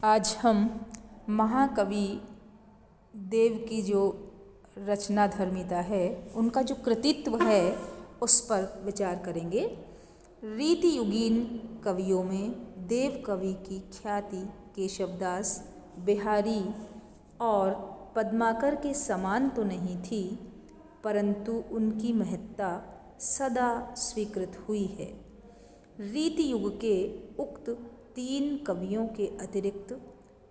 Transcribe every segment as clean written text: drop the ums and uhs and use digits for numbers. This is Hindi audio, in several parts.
आज हम महाकवि देव की जो रचना धर्मिता है, उनका जो कृतित्व है, उस पर विचार करेंगे। रीतियुगीन कवियों में देव कवि की ख्याति केशवदास, बिहारी और पद्माकर के समान तो नहीं थी, परंतु उनकी महत्ता सदा स्वीकृत हुई है। रीति युग के उक्त 3 कवियों के अतिरिक्त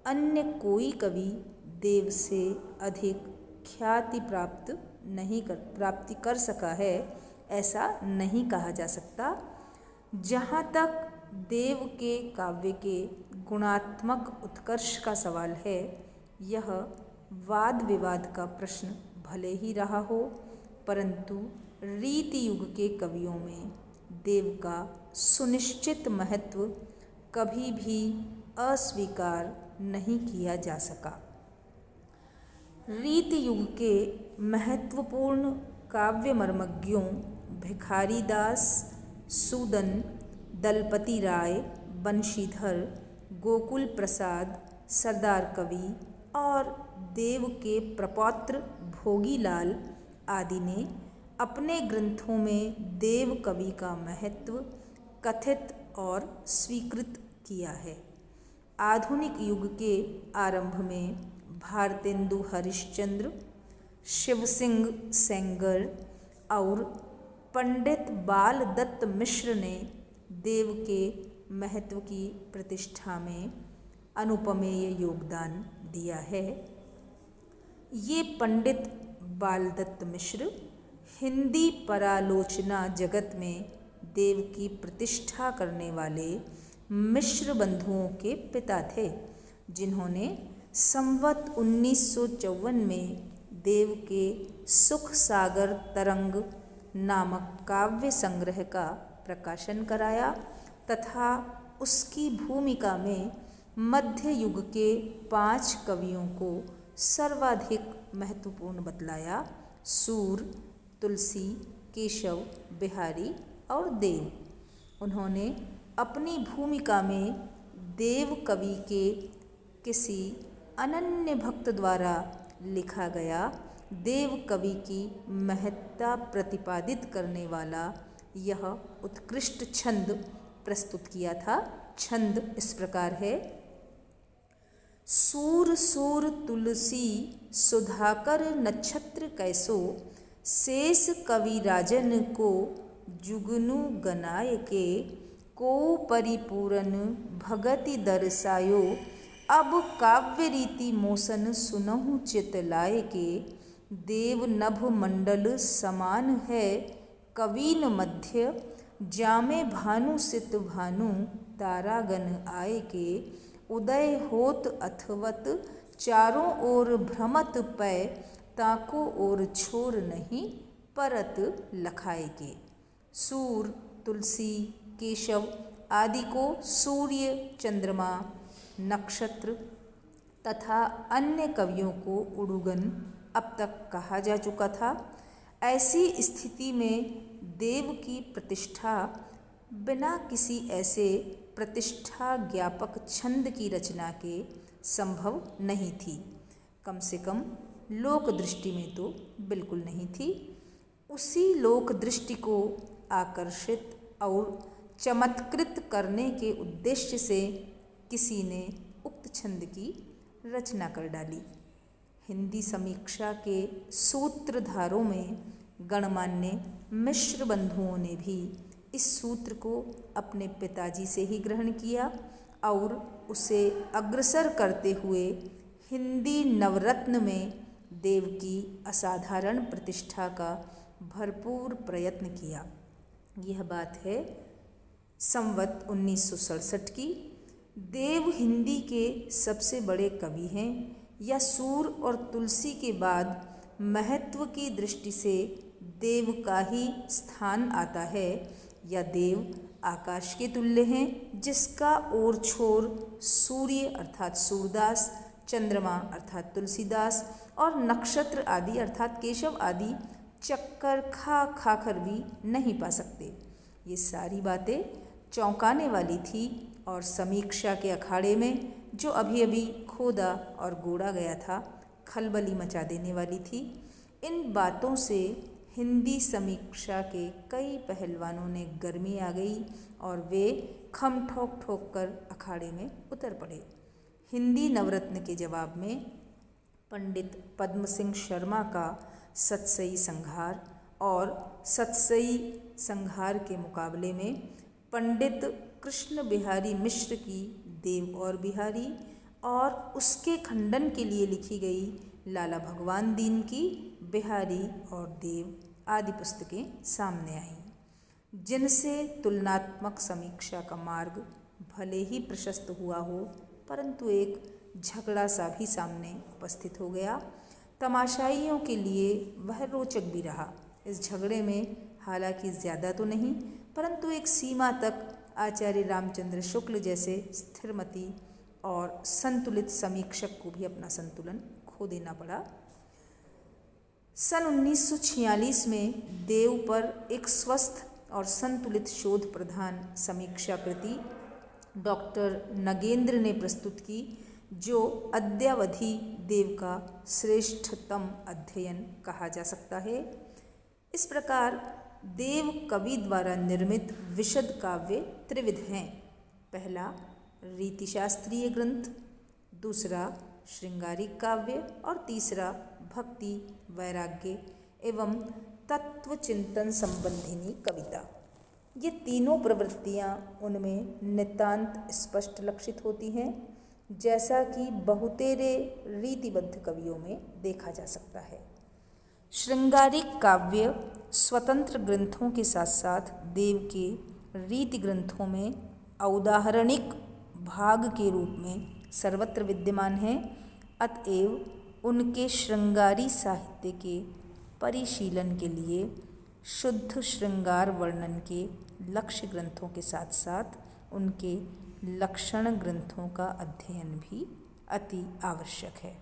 अन्य कोई कवि देव से अधिक ख्याति प्राप्ति कर सका है, ऐसा नहीं कहा जा सकता। जहाँ तक देव के काव्य के गुणात्मक उत्कर्ष का सवाल है, यह वाद विवाद का प्रश्न भले ही रहा हो, परंतु रीति युग के कवियों में देव का सुनिश्चित महत्व कभी भी अस्वीकार नहीं किया जा सका। रीति युग के महत्वपूर्ण काव्य मर्मज्ञों भिखारी दास, सूदन, दलपति राय, बंशीधर, गोकुल प्रसाद, सरदार कवि और देव के प्रपौत्र भोगीलाल आदि ने अपने ग्रंथों में देव कवि का महत्व कथित और स्वीकृत किया है। आधुनिक युग के आरंभ में भारतेंदु हरिश्चंद्र, शिव सिंह सेंगर और पंडित बाल दत्त मिश्र ने देव के महत्व की प्रतिष्ठा में अनुपमेय योगदान दिया है। ये पंडित बाल दत्त मिश्र हिंदी परालोचना जगत में देव की प्रतिष्ठा करने वाले मिश्र बंधुओं के पिता थे, जिन्होंने संवत 1954 में देव के सुख सागर तरंग नामक काव्य संग्रह का प्रकाशन कराया तथा उसकी भूमिका में मध्य युग के 5 कवियों को सर्वाधिक महत्वपूर्ण बतलाया: सूर, तुलसी, केशव, बिहारी और देव। उन्होंने अपनी भूमिका में देव कवि के किसी अनन्य भक्त द्वारा लिखा गया देव कवि की महत्ता प्रतिपादित करने वाला यह उत्कृष्ट छंद प्रस्तुत किया था। छंद इस प्रकार है: सूर सूर तुलसी सुधाकर नक्षत्र कैसो, शेष कवि राजन को जुगनु गनाय के, को परिपूरन भगति दर्शायो, अब काव्य रीति मोसन सुनहु चित लाय के, देव नभ मंडल समान है कवीन मध्य, जामे भानु सित भानु तारागण आय के, उदय होत अथवत चारों ओर भ्रमत पै, ताको ओर छोर नहीं परत लखाए के। सूर, तुलसी, केशव आदि को सूर्य, चंद्रमा, नक्षत्र तथा अन्य कवियों को उडुगन अब तक कहा जा चुका था। ऐसी स्थिति में देव की प्रतिष्ठा बिना किसी ऐसे प्रतिष्ठा ज्ञापक छंद की रचना के संभव नहीं थी। कम से कम लोक दृष्टि में तो बिल्कुल नहीं थी। उसी लोक दृष्टि को आकर्षित और चमत्कृत करने के उद्देश्य से किसी ने उक्त छंद की रचना कर डाली। हिंदी समीक्षा के सूत्रधारों में गणमान्य मिश्र बंधुओं ने भी इस सूत्र को अपने पिताजी से ही ग्रहण किया और उसे अग्रसर करते हुए हिंदी नवरत्न में देव की असाधारण प्रतिष्ठा का भरपूर प्रयत्न किया। यह बात है संवत 1967 की। देव हिंदी के सबसे बड़े कवि हैं या सूर और तुलसी के बाद महत्व की दृष्टि से देव का ही स्थान आता है, या देव आकाश के तुल्य हैं जिसका ओर छोर सूर्य अर्थात सूरदास, चंद्रमा अर्थात तुलसीदास और नक्षत्र आदि अर्थात केशव आदि चक्कर खा कर भी नहीं पा सकते। ये सारी बातें चौंकाने वाली थी और समीक्षा के अखाड़े में जो अभी अभी खोदा और गोड़ा गया था, खलबली मचा देने वाली थी। इन बातों से हिंदी समीक्षा के कई पहलवानों ने गर्मी आ गई और वे खम ठोक ठोक कर अखाड़े में उतर पड़े। हिंदी नवरत्न के जवाब में पंडित पद्म सिंह शर्मा का सतसई संहार और सतसई संहार के मुकाबले में पंडित कृष्ण बिहारी मिश्र की देव और बिहारी और उसके खंडन के लिए लिखी गई लाला भगवान दीन की बिहारी और देव आदि पुस्तकें सामने आईं, जिनसे तुलनात्मक समीक्षा का मार्ग भले ही प्रशस्त हुआ हो, परंतु एक झगड़ा सा भी सामने उपस्थित हो गया। तमाशाइयों के लिए वह रोचक भी रहा। इस झगड़े में हालांकि ज़्यादा तो नहीं, परंतु एक सीमा तक आचार्य रामचंद्र शुक्ल जैसे स्थिरमती और संतुलित समीक्षक को भी अपना संतुलन खो देना पड़ा। सन 1946 में देव पर एक स्वस्थ और संतुलित शोध प्रधान समीक्षा कृति डॉक्टर नगेंद्र ने प्रस्तुत की, जो अद्यावधि देव का श्रेष्ठतम अध्ययन कहा जा सकता है। इस प्रकार देव कवि द्वारा निर्मित विशद काव्य त्रिविध हैं। पहला रीतिशास्त्रीय ग्रंथ, दूसरा श्रृंगारिक काव्य और तीसरा भक्ति, वैराग्य एवं तत्व चिंतन संबंधिनी कविता। ये तीनों प्रवृत्तियाँ उनमें नितांत स्पष्ट लक्षित होती हैं, जैसा कि बहुतेरे रीतिबद्ध कवियों में देखा जा सकता है। श्रृंगारिक काव्य स्वतंत्र ग्रंथों के साथ साथ देव के रीति ग्रंथों में औदाहरणिक भाग के रूप में सर्वत्र विद्यमान है। अतएव उनके श्रृंगारी साहित्य के परिशीलन के लिए शुद्ध श्रृंगार वर्णन के लक्ष्य ग्रंथों के साथ साथ उनके लक्षण ग्रंथों का अध्ययन भी अति आवश्यक है।